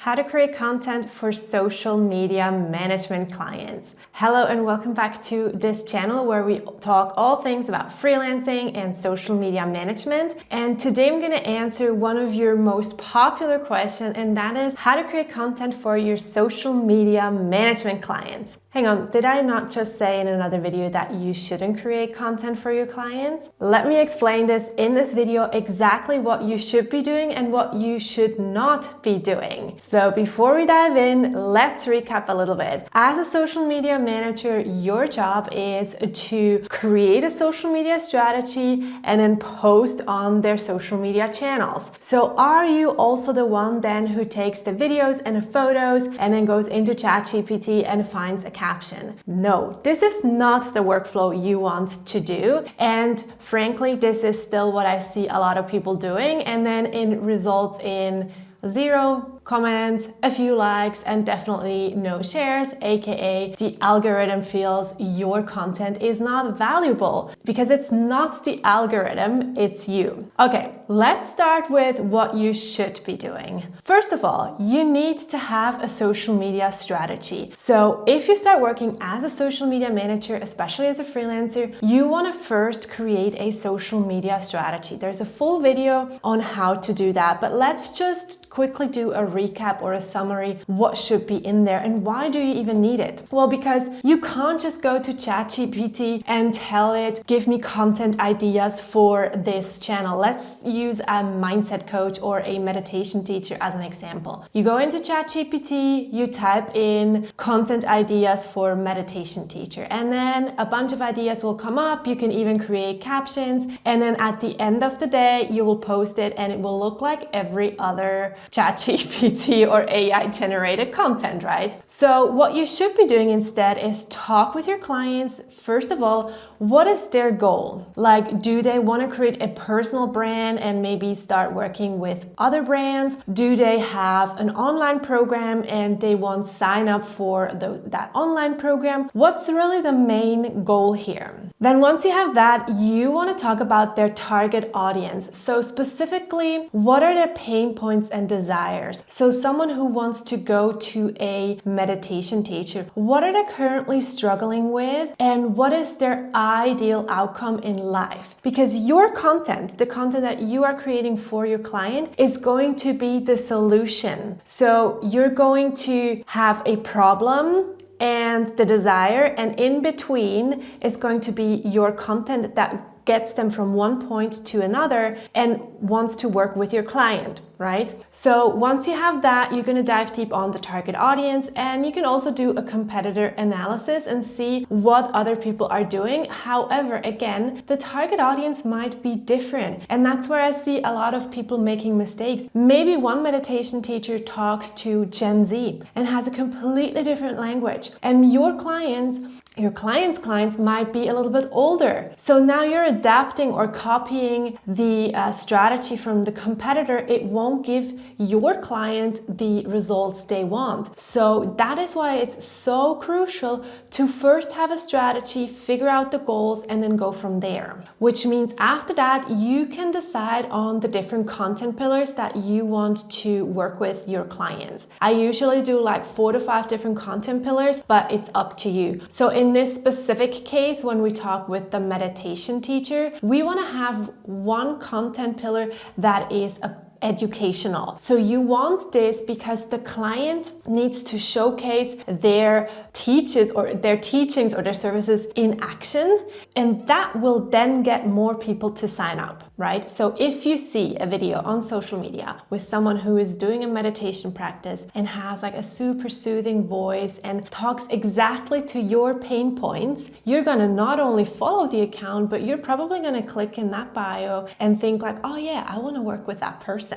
How to create content for social media management clients. Hello and welcome back to this channel where we talk all things about freelancing and social media management. And today I'm going to answer one of your most popular questions, and that is how to create content for your social media management clients. Hang on, did I not just say in another video that you shouldn't create content for your clients? Let me explain this in this video exactly what you should be doing and what you should not be doing. So before we dive in, let's recap a little bit. As a social media manager, your job is to create a social media strategy and then post on their social media channels. So are you also the one then who takes the videos and the photos and then goes into ChatGPT and finds a caption? No, this is not the workflow you want to do. And frankly, this is still what I see a lot of people doing, and then it results in 0 comments, a few likes, and definitely no shares, aka the algorithm feels your content is not valuable because it's not the algorithm, it's you. Okay, let's start with what you should be doing. First of all, you need to have a social media strategy. So if you start working as a social media manager, especially as a freelancer, you want to first create a social media strategy. There's a full video on how to do that, but let's just quickly do a recap or a summary. What should be in there and why do you even need it? Well, because you can't just go to ChatGPT and tell it, give me content ideas for this channel. Let's use a mindset coach or a meditation teacher as an example. You go into ChatGPT, you type in content ideas for meditation teacher, and then a bunch of ideas will come up. You can even create captions, and then at the end of the day, you will post it and it will look like every other ChatGPT or AI generated content, right? So what you should be doing instead is talk with your clients. First of all, what is their goal? Like, do they want to create a personal brand and maybe start working with other brands? Do they have an online program and they want to sign up for that online program? What's really the main goal here? Then once you have that, you want to talk about their target audience. So specifically, what are their pain points and desires? So someone who wants to go to a meditation teacher, what are they currently struggling with and what is their ideal outcome in life? Because your content, the content that you are creating for your client, is going to be the solution. So you're going to have a problem and the desire, and in between is going to be your content that gets them from one point to another and wants to work with your client, right? So once you have that, you're going to dive deep on the target audience, and you can also do a competitor analysis and see what other people are doing. However, again, the target audience might be different, and that's where I see a lot of people making mistakes. Maybe one meditation teacher talks to Gen Z and has a completely different language, and your client's clients might be a little bit older. So now you're adapting or copying the strategy from the competitor. It won't give your client the results they want. So that is why it's so crucial to first have a strategy, figure out the goals, and then go from there. Which means after that, you can decide on the different content pillars that you want to work with your clients. I usually do like 4 to 5 different content pillars, but it's up to you. So in this specific case, when we talk with the meditation teacher, we want to have one content pillar that is educational. So you want this because the client needs to showcase their teachings or their services in action, and that will then get more people to sign up, right? So if you see a video on social media with someone who is doing a meditation practice and has like a super soothing voice and talks exactly to your pain points, you're gonna not only follow the account, but you're probably gonna click in that bio and think like, oh yeah, I wanna work with that person.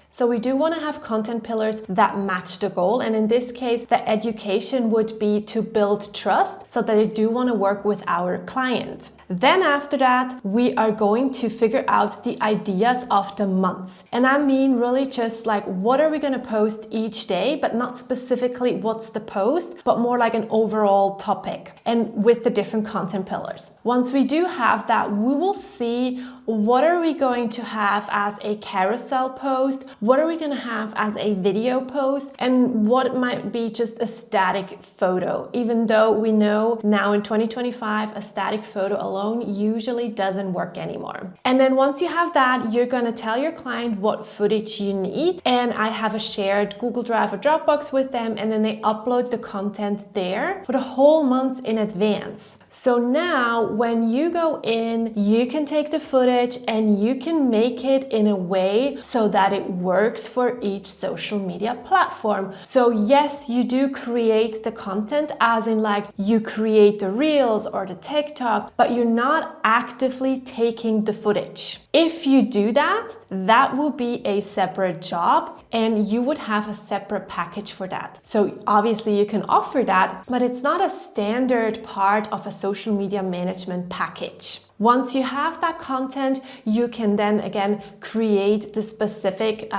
So we do want to have content pillars that match the goal. And in this case, the education would be to build trust so that they do want to work with our client. Then after that, we are going to figure out the ideas of the months. And I mean really just like, what are we going to post each day, but not specifically what's the post, but more like an overall topic and with the different content pillars. Once we do have that, we will see what are we going to have as a carousel post, what are we going to have as a video post, and what might be just a static photo, even though we know now in 2025 a static photo alone usually doesn't work anymore. And then once you have that, you're going to tell your client what footage you need, and I have a shared Google Drive or Dropbox with them, and then they upload the content there for the whole month in advance. So now when you go in, you can take the footage and you can make it in a way so that it works for each social media platform. So yes, you do create the content, as in like you create the reels or the TikTok, but you're not actively taking the footage. If you do that, that will be a separate job and you would have a separate package for that. So obviously you can offer that, but it's not a standard part of a social media management package. Once you have that content, you can then again create the specific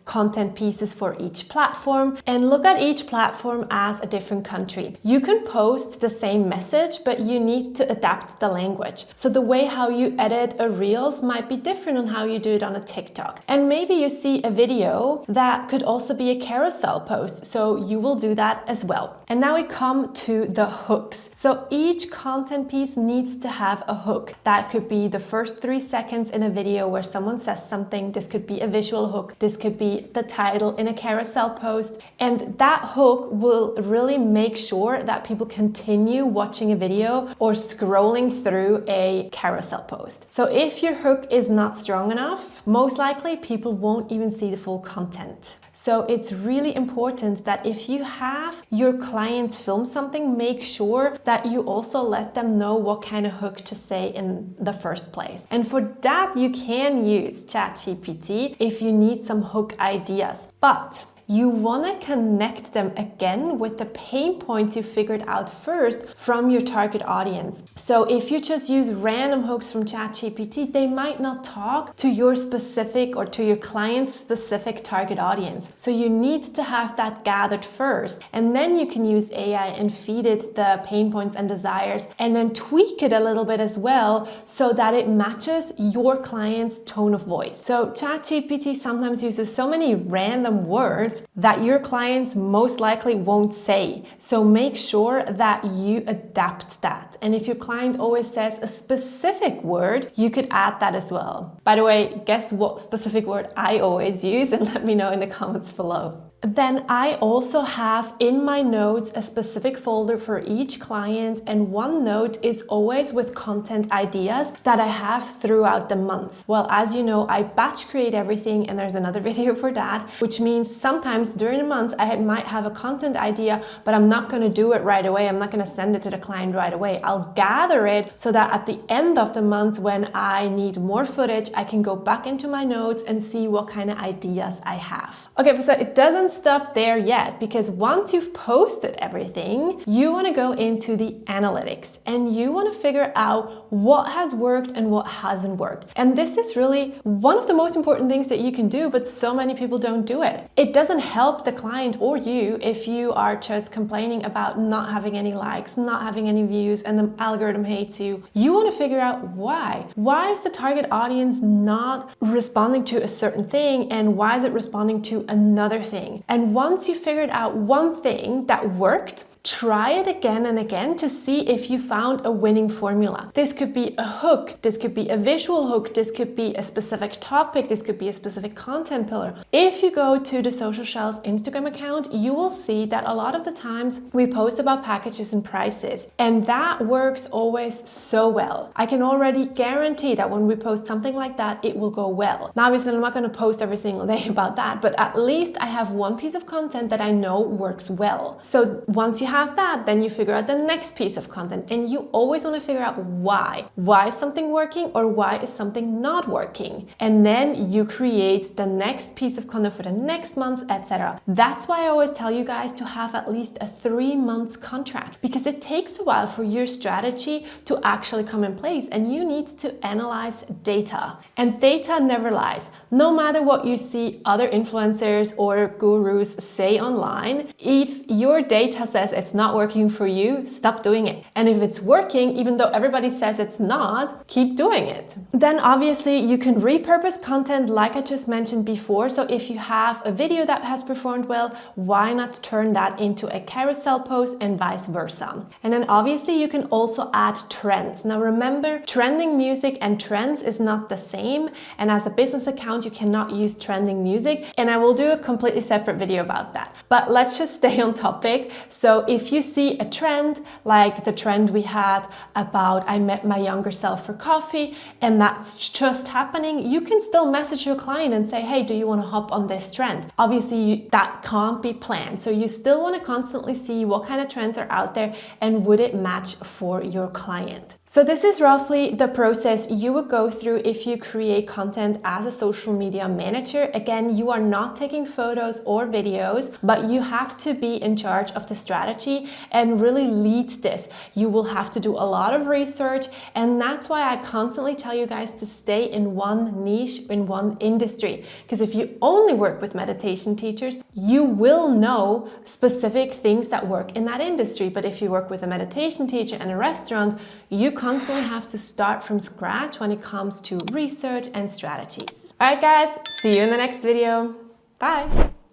content pieces for each platform and look at each platform as a different country. You can post the same message, but you need to adapt the language. So the way how you edit a Reels might be different on how you do it on a TikTok. And maybe you see a video that could also be a carousel post. So you will do that as well. And now we come to the hooks. So each content piece needs to have a hook. That could be the first 3 seconds in a video where someone says something. This could be a visual hook. This could be the title in a carousel post. And that hook will really make sure that people continue watching a video or scrolling through a carousel post. So if your hook is not strong enough, most likely people won't even see the full content. So it's really important that if you have your clients film something, make sure that you also let them know what kind of hook to say in the first place. And for that, you can use ChatGPT if you need some hook ideas. But you want to connect them again with the pain points you figured out first from your target audience. So if you just use random hooks from ChatGPT, they might not talk to your specific or to your client's specific target audience. So you need to have that gathered first, and then you can use AI and feed it the pain points and desires, and then tweak it a little bit as well so that it matches your client's tone of voice. So ChatGPT sometimes uses so many random words that your clients most likely won't say. So make sure that you adapt that. And if your client always says a specific word, you could add that as well. By the way, guess what specific word I always use, and let me know in the comments below. Then I also have in my notes a specific folder for each client, and one note is always with content ideas that I have throughout the month. Well, as you know, I batch create everything, and there's another video for that, which means sometimes during the month I might have a content idea, but I'm not going to do it right away. I'm not going to send it to the client right away. I'll gather it so that at the end of the month, when I need more footage, I can go back into my notes and see what kind of ideas I have. Okay, so it doesn't stop there yet, because once you've posted everything, you want to go into the analytics and you want to figure out what has worked and what hasn't worked. And this is really one of the most important things that you can do, but so many people don't do it. It doesn't help the client or you if you are just complaining about not having any likes, not having any views, and the algorithm hates you. You want to figure out why. Why is the target audience not responding to a certain thing, and why is it responding to another thing? And once you figured out one thing that worked, try it again and again to see if you found a winning formula. This could be a hook, this could be a visual hook, this could be a specific topic, this could be a specific content pillar. If you go to the Social Shells Instagram account, you will see that a lot of the times we post about packages and prices, and that works always so well. I can already guarantee that when we post something like that, it will go well. Now, obviously, I'm not going to post every single day about that, but at least I have one piece of content that I know works well. So once you have that, then you figure out the next piece of content, and you always want to figure out why. Why is something working, or why is something not working? And then you create the next piece of content for the next month, etc. That's why I always tell you guys to have at least a 3-month contract, because it takes a while for your strategy to actually come in place, and you need to analyze data. And data never lies. No matter what you see other influencers or gurus say online, if your data says it's it's not working for you, stop doing it. And if it's working, even though everybody says it's not, keep doing it. Then obviously you can repurpose content like I just mentioned before. So if you have a video that has performed well, why not turn that into a carousel post and vice versa? And then obviously you can also add trends. Now remember, trending music and trends is not the same. And as a business account, you cannot use trending music. And I will do a completely separate video about that. But let's just stay on topic. So if you see a trend, like the trend we had about I met my younger self for coffee, and that's just happening, you can still message your client and say, hey, do you want to hop on this trend? Obviously, that can't be planned. So you still want to constantly see what kind of trends are out there and would it match for your client. So this is roughly the process you would go through if you create content as a social media manager. Again, you are not taking photos or videos, but you have to be in charge of the strategy and really lead this. You will have to do a lot of research, and that's why I constantly tell you guys to stay in one niche, in one industry. Because if you only work with meditation teachers, you will know specific things that work in that industry. But if you work with a meditation teacher and a restaurant, you constantly have to start from scratch when it comes to research and strategies. All right, guys, see you in the next video. Bye.